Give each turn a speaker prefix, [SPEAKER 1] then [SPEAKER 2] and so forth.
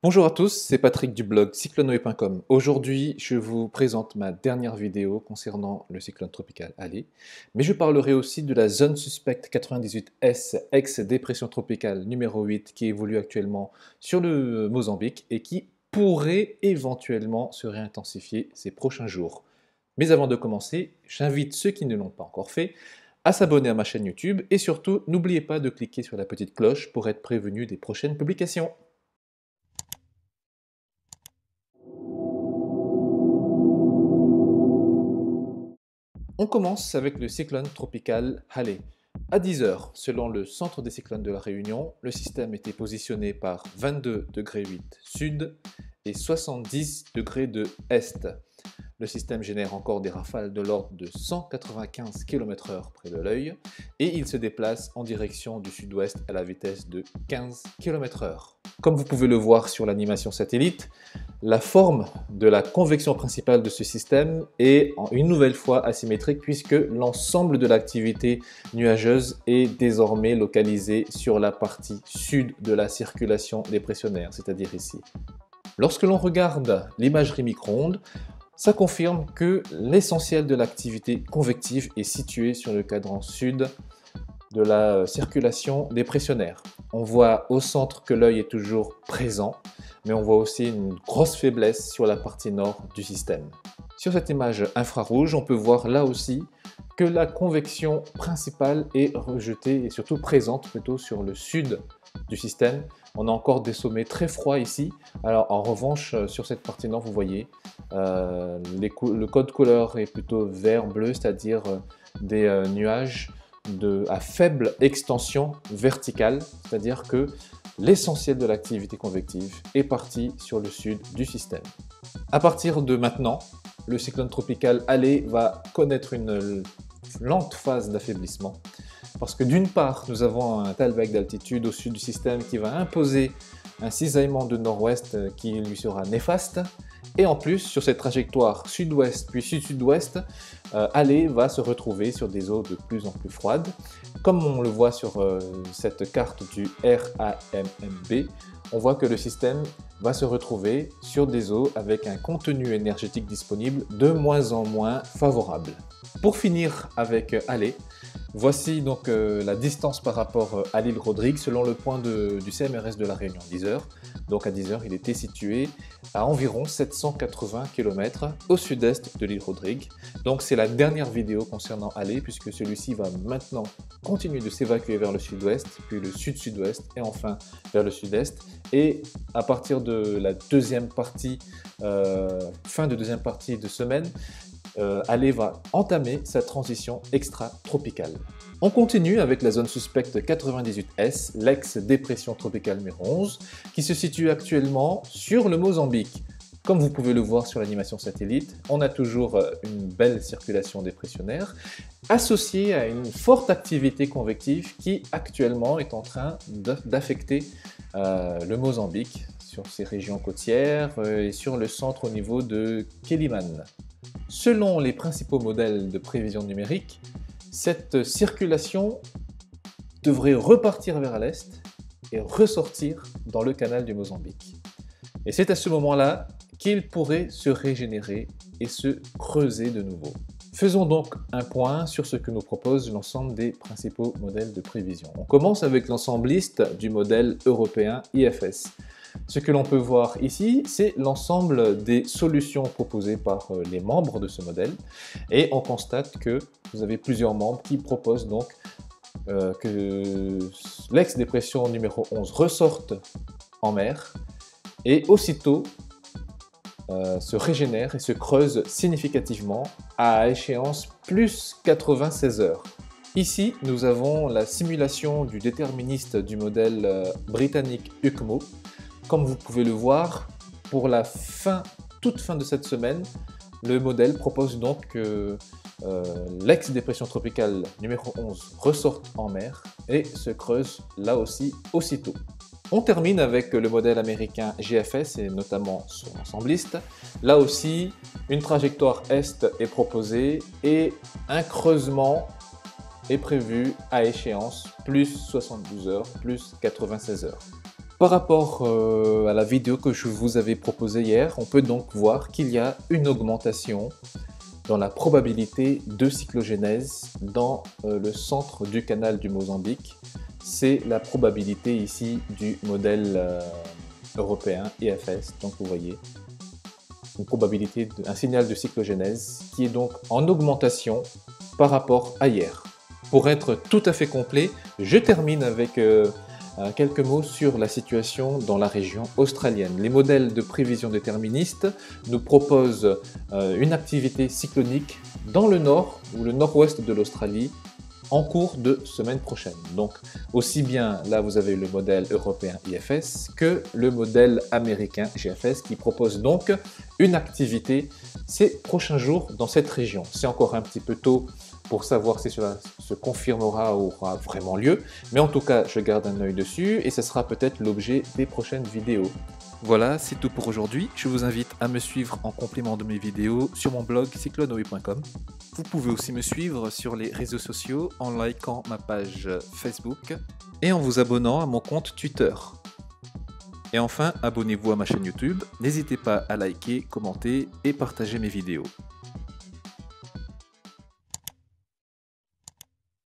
[SPEAKER 1] Bonjour à tous, c'est Patrick du blog cyclonoe.com. Aujourd'hui, je vous présente ma dernière vidéo concernant le cyclone tropical Ale, mais je parlerai aussi de la zone suspecte 98S, ex-dépression tropicale numéro 8, qui évolue actuellement sur le Mozambique et qui pourrait éventuellement se réintensifier ces prochains jours. Mais avant de commencer, j'invite ceux qui ne l'ont pas encore fait à s'abonner à ma chaîne YouTube et surtout, n'oubliez pas de cliquer sur la petite cloche pour être prévenu des prochaines publications. On commence avec le cyclone tropical Ale. À 10 heures, selon le centre des cyclones de la Réunion, le système était positionné par 22,8° sud et 70° de est. Le système génère encore des rafales de l'ordre de 195 km/h près de l'œil et il se déplace en direction du sud-ouest à la vitesse de 15 km/h. Comme vous pouvez le voir sur l'animation satellite, la forme de la convection principale de ce système est une nouvelle fois asymétrique puisque l'ensemble de l'activité nuageuse est désormais localisé sur la partie sud de la circulation dépressionnaire, c'est-à-dire ici. Lorsque l'on regarde l'imagerie micro-ondes, ça confirme que l'essentiel de l'activité convective est situé sur le cadran sud de la circulation dépressionnaire. On voit au centre que l'œil est toujours présent, mais on voit aussi une grosse faiblesse sur la partie nord du système. Sur cette image infrarouge, on peut voir là aussi que la convection principale est rejetée et surtout présente plutôt sur le sud du système. On a encore des sommets très froids ici. Alors en revanche, sur cette partie nord, vous voyez, le code couleur est plutôt vert-bleu, c'est-à-dire des nuages à faible extension verticale, c'est-à-dire que l'essentiel de l'activité convective est parti sur le sud du système. À partir de maintenant, le cyclone tropical Ale va connaître une lente phase d'affaiblissement parce que d'une part, nous avons un talweg d'altitude au sud du système qui va imposer un cisaillement de nord-ouest qui lui sera néfaste. Et en plus, sur cette trajectoire sud-ouest puis sud-sud-ouest, Ale va se retrouver sur des eaux de plus en plus froides. Comme on le voit sur cette carte du RAMMB, on voit que le système va se retrouver sur des eaux avec un contenu énergétique disponible de moins en moins favorable. Pour finir avec Ale, voici donc la distance par rapport à l'île Rodrigue selon le point du CMRS de la Réunion 10 heures. Donc à 10 heures, il était situé à environ 780 km au sud-est de l'île Rodrigue. Donc c'est la dernière vidéo concernant Ale puisque celui-ci va maintenant continuer de s'évacuer vers le sud-ouest, puis le sud-sud-ouest et enfin vers le sud-est. Et à partir de la deuxième partie, fin de deuxième partie de semaine, Ale va entamer sa transition extra-tropicale. On continue avec la zone suspecte 98S, l'ex-dépression tropicale numéro 11, qui se situe actuellement sur le Mozambique. Comme vous pouvez le voir sur l'animation satellite, on a toujours une belle circulation dépressionnaire associée à une forte activité convective qui actuellement est en train d'affecter le Mozambique sur ses régions côtières et sur le centre au niveau de Quelimane. Selon les principaux modèles de prévision numérique, cette circulation devrait repartir vers l'est et ressortir dans le canal du Mozambique. Et c'est à ce moment-là qu'il pourrait se régénérer et se creuser de nouveau. Faisons donc un point sur ce que nous propose l'ensemble des principaux modèles de prévision. On commence avec l'ensembliste du modèle européen IFS. Ce que l'on peut voir ici, c'est l'ensemble des solutions proposées par les membres de ce modèle. Et on constate que vous avez plusieurs membres qui proposent donc que l'ex-dépression numéro 11 ressorte en mer et aussitôt se régénère et se creuse significativement à échéance plus 96 heures. Ici, nous avons la simulation du déterministe du modèle britannique UCMO. Comme vous pouvez le voir, pour la toute fin de cette semaine, le modèle propose donc que l'ex-dépression tropicale numéro 11 ressorte en mer et se creuse là aussi aussitôt. On termine avec le modèle américain GFS et notamment son ensembliste. Là aussi, une trajectoire est est proposée et un creusement est prévu à échéance plus 72 heures, plus 96 heures. Par rapport à la vidéo que je vous avais proposée hier, on peut donc voir qu'il y a une augmentation dans la probabilité de cyclogénèse dans le centre du canal du Mozambique. C'est la probabilité ici du modèle européen IFS. Donc vous voyez, une probabilité, un signal de cyclogénèse qui est donc en augmentation par rapport à hier. Pour être tout à fait complet, je termine avec quelques mots sur la situation dans la région australienne. Les modèles de prévision déterministes nous proposent une activité cyclonique dans le nord ou le nord-ouest de l'Australie en cours de semaine prochaine. Donc aussi bien là vous avez le modèle européen IFS que le modèle américain GFS qui propose donc une activité ces prochains jours dans cette région. C'est encore un petit peu tôt pour savoir si cela se confirmera ou aura vraiment lieu, mais en tout cas je garde un œil dessus et ce sera peut-être l'objet des prochaines vidéos. Voilà, c'est tout pour aujourd'hui. Je vous invite à me suivre en complément de mes vidéos sur mon blog cyclonoe.com. Vous pouvez aussi me suivre sur les réseaux sociaux en likant ma page Facebook et en vous abonnant à mon compte Twitter. Et enfin, abonnez-vous à ma chaîne YouTube. N'hésitez pas à liker, commenter et partager mes vidéos.